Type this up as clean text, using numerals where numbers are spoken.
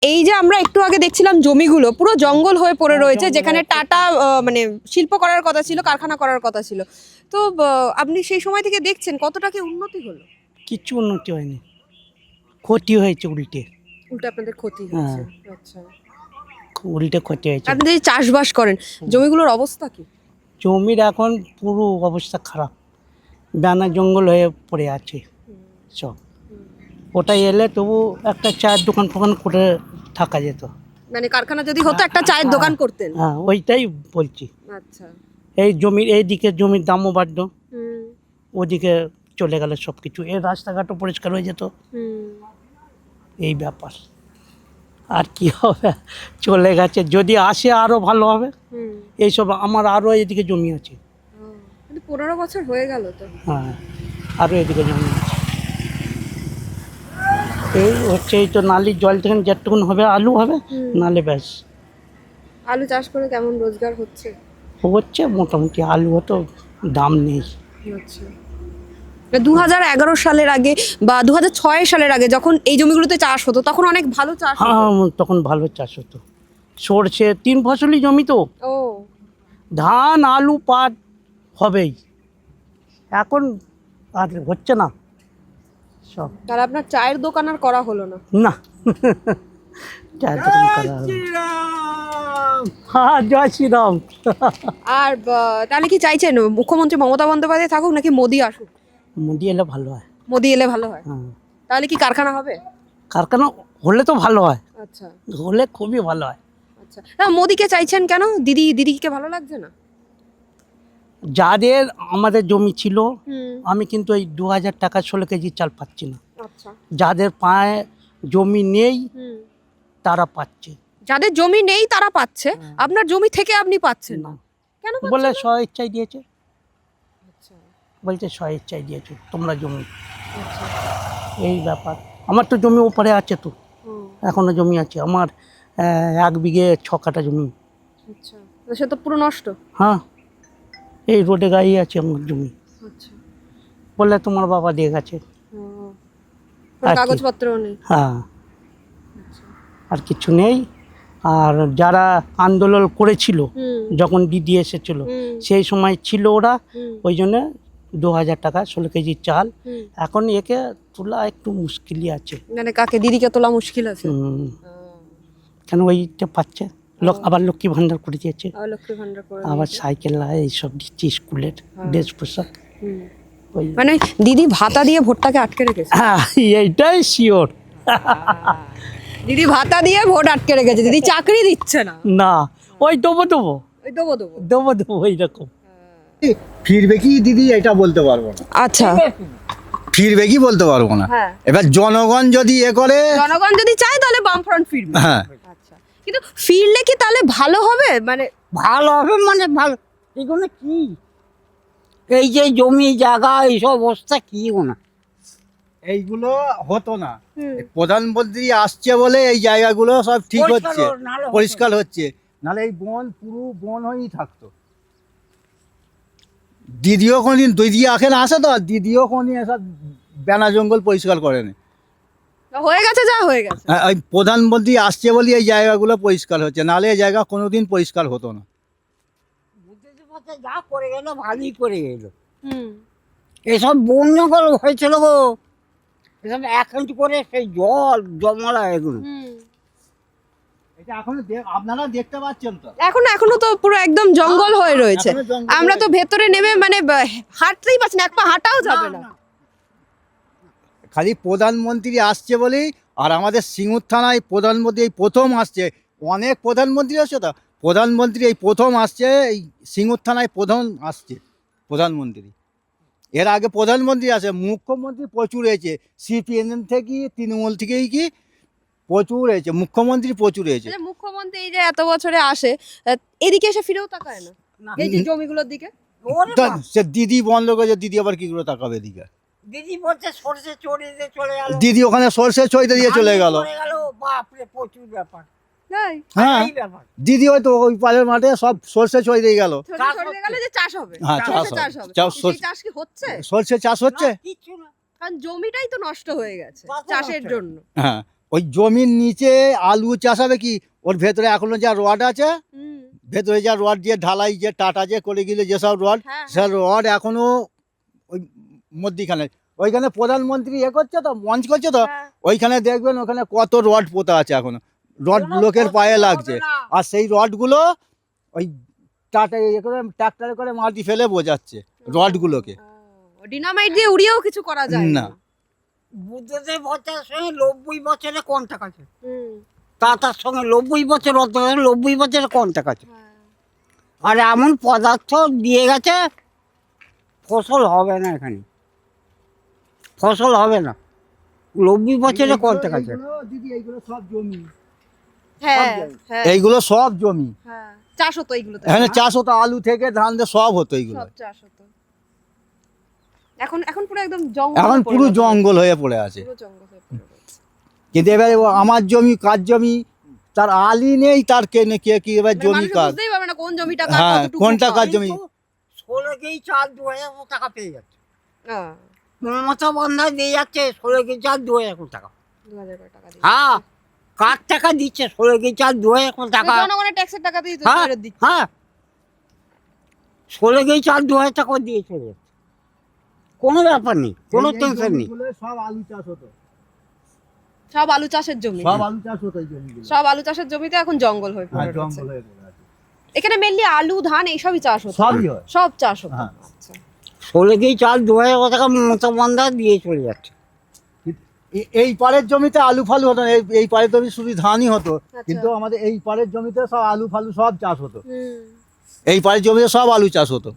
এই যে আমরা একটু আগে দেখছিলাম জমিগুলো পুরো জঙ্গল হয়ে পড়ে রয়েছে, যেখানে টাটা মানে শিল্প করার কথা ছিল, কারখানা করার কথা ছিল। তো আপনি সেই সময় থেকে দেখছেন কতটা কি উন্নতি হলো? কিচ্ছু উন্নতি হয়নি, ক্ষতি হয়েছে উল্টে। উল্টো আপনাদের ক্ষতি হচ্ছে। আচ্ছা, উল্টে ক্ষতি হয়েছে। আপনি যে চাষবাস করেন, জমিগুলোর অবস্থা কি? জমির এখন পুরো অবস্থা খারাপ, বেনা জঙ্গল হয়ে পড়ে আছে সব। ওটা এলে তবু একটা চায়ের দোকান ফোকান করে থাকা যেত। মানে কারখানা যদি হতো একটা চায়ের দোকান করতেন। হ্যাঁ, ওইটাই বলছি। আচ্ছা। এই জমির এইদিকে জমির দামও বাড়লো, হুম ওদিকে চলে গেল সব কিছু। এই রাস্তাঘাটও পরিষ্কার হয়ে যেত। হুম। এই ব্যাপার, আর কি হবে, চলে গেছে। যদি আসে আরও ভালো হবে। হুম। এইসব আমার আরও এদিকে জমি আছে। কিন্তু 15 বছর হয়ে গেল তো। হ্যাঁ, আরও এদিকে জমি আছে। এই হচ্ছে, এই তো নালির জল থেকে যেটুকুন হবে আলু হবে, নালে ব্যাস। আলু চাষ করে কেমন রোজগার হচ্ছে? হচ্ছে মোটামুটি, আলু তো দাম নেই। আচ্ছা। 2011 সালের আগে বা 2006 সালের আগে যখন এই জমিগুলোতে চাষ হতো তখন অনেক ভালো চাষ হতো। হ্যাঁ, তখন ভালো চাষ হতো। সরষে 3 ফসলি জমি তো, ও ধান আলু পাট হবেই। এখন আর হচ্ছে না সব। তাহলে আপনার চায়ের দোকান আর করা হলো না? না, চায়ের দোকান করা হবে। হ্যাঁ, জয় শ্রীরাম। আর তাহলে কি চাইছেন মুখ্যমন্ত্রী মমতা বন্দ্যোপাধ্যায় থাকুক নাকি মোদি আসুক? মোদি এলে ভালো হয়। মোদি এলে ভালো হয়। হ্যাঁ, তাহলে কি কারখানা হবে? কারখানা হলে তো ভালো হয়, আচ্ছা হলে খুবই ভালো হয়। আচ্ছা। না, মোদিকে চাইছেন কেন? দিদিকে ভালো লাগছে না? যাদের আমাদের জমি ছিল, হুম। আমি কিন্তু এই 2000 টাকা 16 কেজি চাল পাচ্ছি না। আচ্ছা। যাদের পায়ে জমি নেই হুম। তারা পাচ্ছে। যাদের জমি নেই তারা পাচ্ছে, আপনার জমি থেকে আপনি পাচ্ছেন না? না, কেন বলে পাচ্ছেন না? স্ব ইচ্ছাই দিয়েছে। আচ্ছা বলছে স্ব ইচ্ছাই দিয়েছো তোমরা জমি। আচ্ছা। এই ব্যাপার। আমার তো জমি ওপারে আছে তো, হুম। এখনো জমি আছে আমার। 1 বিঘে 6 কাঠা জমি। আচ্ছা, তো সে তো পুরো নষ্ট। হ্যাঁ, এই রোডে গাড়ি আছে আমার জমি। আচ্ছা। বলে তোমার বাবা দিয়ে গেছে। আর কি? কাগজপত্রও নেই। হ্যাঁ, আর কিছু নেই। আর যারা আন্দোলন করেছিল হুম। যখন দিদি এসেছিল, হুম। সেই সময় ছিল ওরা, হুম। ওই জন্য 2000 টাকা 16 কেজি চাল। হুম। এখন একে তোলা একটু মুশকিলই আছে। মানে কাকে? দিদিকে তোলা মুশকিল আছে। কেন ওইটা পাচ্ছে লোক, আবার লক্ষ্মী ভান্ডার করে দিয়েছে, লক্ষ্মী ভান্ডার করে আবার দিয়েছে। সাইকেল এইসব দিচ্ছে, স্কুলের ড্রেস পোশাক। হুম। ওই মানে দিদি ভাতা দিয়ে ভোটটাকে আটকে রেখেছে। হ্যাঁ, এইটাই শিওর। দিদি ভাতা দিয়ে ভোট আটকে রেখেছে, দিদি চাকরি দিচ্ছে না। না, ওই দেবো দেবো ওই দেবো দেবো। দেবো দেবো এইরকম। ফিরবে কি দিদি এটা বলতে পারবো না, আচ্ছা। ফিরবে কি বলতে পারবো না। হ্যাঁ। এবার জনগণ যদি করে, জনগণ যদি চায় তাহলে বামফ্রন্ট ফিরবে। হ্যাঁ, আচ্ছা, কিন্তু ফিরলে কি তাহলে ভালো হবে? মানে ভালো হবে মানে ভালো, এগুলো কি, এই যে জমি জায়গা এইসব অবস্থা কি না। এইগুলো হতো না। প্রধানমন্ত্রী আসছে বলে এই জায়গাগুলো সব ঠিক হচ্ছে, পরিষ্কার হচ্ছে, নাহলে এই বন পুরো বন হয়েই থাকতো। দিদিও কোনদিন, দিদি এখন আসে তো, দিদিও কোনদিন এসব বেনা জঙ্গল পরিষ্কার করেনি। হয়ে গেছে যা হয়ে গেছে। এই প্রধানমন্ত্রী আসছে বলে এই জায়গাগুলো পরিষ্কার হচ্ছে, নাহলে এই জায়গা কোনোদিন পরিষ্কার হতো না। যা করে গেল ভালোই করে গেল। হুম। এসব বন জঙ্গল হয়েছিল গো, এসব 1 ইঞ্চ করে সেই জল জমালা এগুলো। এটা এখন আপনারা দেখতে পাচ্ছেন তো। এখনো তো পুরো একদম জঙ্গল হয়ে রয়েছে। এখনো জঙ্গল আমরা তো রয়েছে। ভেতরে নেমে মানে হাঁটতেই পারছি না, এক পা হাঁটাও যাবে না। খালি প্রধানমন্ত্রী আসছে বলেই, আর আমাদের সিঙ্গুর থানায় প্রধানমন্ত্রী এই প্রথম আসছে। অনেক প্রধানমন্ত্রী আছে তো, প্রধানমন্ত্রী এই প্রথম আসছে, এই সিঙ্গুর থানায় প্রথম আসছে প্রধানমন্ত্রী। এর আগে প্রধানমন্ত্রী আসে, মুখ্যমন্ত্রী প্রচুর হয়েছে, সিপিএম থেকে তৃণমূল থেকেই কি প্রচুর হয়েছে, মুখ্যমন্ত্রী প্রচুর হয়েছে। আচ্ছা, মুখ্যমন্ত্রী এই যে এত বছরে আসে, এদিকে এসে ফিরেও তাকায় না এই যে জমিগুলোর দিকে। সে দিদি বন্ধ করেছে, দিদি আবার কি করে তাকাবে এদিকে? দিদি বলছে সরষে চড়িয়ে দিয়ে চলে গেল, দিদি ওখানে সরষে ছইতে দিয়ে চলে গেল। বাপরে প্রচুর ব্যাপার। তাই হ্যাঁ, এই ব্যাপার। দিদি হয়তো ওই পালের মাঠে সব সরষে ছই দিয়ে গেল। সরে গেলে যে চাষ হবে, হ্যাঁ, সরষে চাষ চাষ হবে। হবে। সেই চাষ কি হচ্ছে? সরষে চাষ হচ্ছে। কিচ্ছু না। কারণ জমিটাই তো নষ্ট হয়ে গেছে তা তো চাষের নষ্ট। জন্য। হ্যাঁ, ওই জমির নিচে আলু চাষ হবে কি, ওর ভেতরে এখনো যা রড আছে, ভেতরে যা রড দিয়ে ঢালাই যে টাটা যে করে গেলে যেসব রড, হ্যাঁ, সে রড এখনো ওই মধ্যিখানে, ওইখানে প্রধানমন্ত্রী করছে তো, মঞ্চ করছে তো, ওইখানে দেখবেন ওখানে কত রড পোতা আছে এখনো, রড লোকের পায়ে লাগছে। আর সেই রডগুলো ওই টাটা করে ট্রাক্টরে করে মাটি ফেলে বোঝাচ্ছে রডগুলোকে। ডিনামাইট দিয়ে উড়িয়েও কিছু করা যায় না। বুদ্ধদেব ভট্টাচার্যের সঙ্গে 90 বছরে কন্টাক্ট আছে, তার সঙ্গে 90 বছর 90 বছরে কন্টাক্ট আছে। আর এমন পদার্থ দিয়ে গেছে, ফসল হবে না এখানে, ফসল হবে না। 90 বছরে কন্টাক্ট আছে। দিদি এইগুলো সব জমি, হ্যাঁ হ্যাঁ এইগুলো সব জমি, হ্যাঁ, চাষ হতো এইগুলোতে, এখানে চাষ হতো, আলু থেকে ধান দিয়ে সব হতো এইগুলো। সব চাষ হতো। এখন এখন পুরো একদম জঙ্গল, এখন পুরো জঙ্গল হয়ে পড়ে আছে। পুরো জঙ্গল হয়ে পড়ে রয়েছে। কিন্তু এবারে আমার জমি কার জমি তার আলি নেই, তার কে কি এবার মানে জমি মানুষ কার, বুঝতেই পারবে না কোন জমিটা কার, হ্যাঁ কতটুকু কোনটা কার কার। জমি। 16 কেজি চাল 2000 টাকা পেয়ে যাচ্ছে, হ্যাঁ, মমতা বন্দ্যোপাধ্যায় দিয়ে যাচ্ছে 16 কেজি চাল 2000 টাকা। 2000 করে টাকা দিয়ে। হ্যাঁ, কার টাকা দিচ্ছে? 16 কেজি চাল 2000 টাকা। জনগণের ট্যাক্সের টাকা দিয়ে তো হ্যাঁ ফেরত দিচ্ছে। হ্যাঁ, 16 কেজি চাল 2000 টাকা দিয়ে চলে যাচ্ছে, কোনো ব্যাপার নেই, কোনো টেনশন নেই। সব আলু চাষ হতো, সব আলু চাষের জমি, সব আলু চাষ হতো এই জমিগুলো, সব আলু চাষের জমিতে এখন জঙ্গল হয়ে পড়ে রয়েছে। জঙ্গল হয়ে পড়ে আছে। এখানে মেনলি আলু ধান এইসবই চাষ হতো, সবই হয়। সব চাষ হতো। হ্যাঁ। আচ্ছা, 16 কেজি চাল 2000 টাকা মমতা বন্দ্যোপাধ্যায় দিয়ে চলে যাচ্ছে। এই পাড়ের জমিতে আলু ফালু হতো না, এই পাড়ের জমি শুধু ধানই হতো, আচ্ছা। কিন্তু আমাদের এই পাড়ের জমিতে সব আলু ফালু সব চাষ হতো, হুম। এই পাড়ের জমিতে সব আলু চাষ হতো।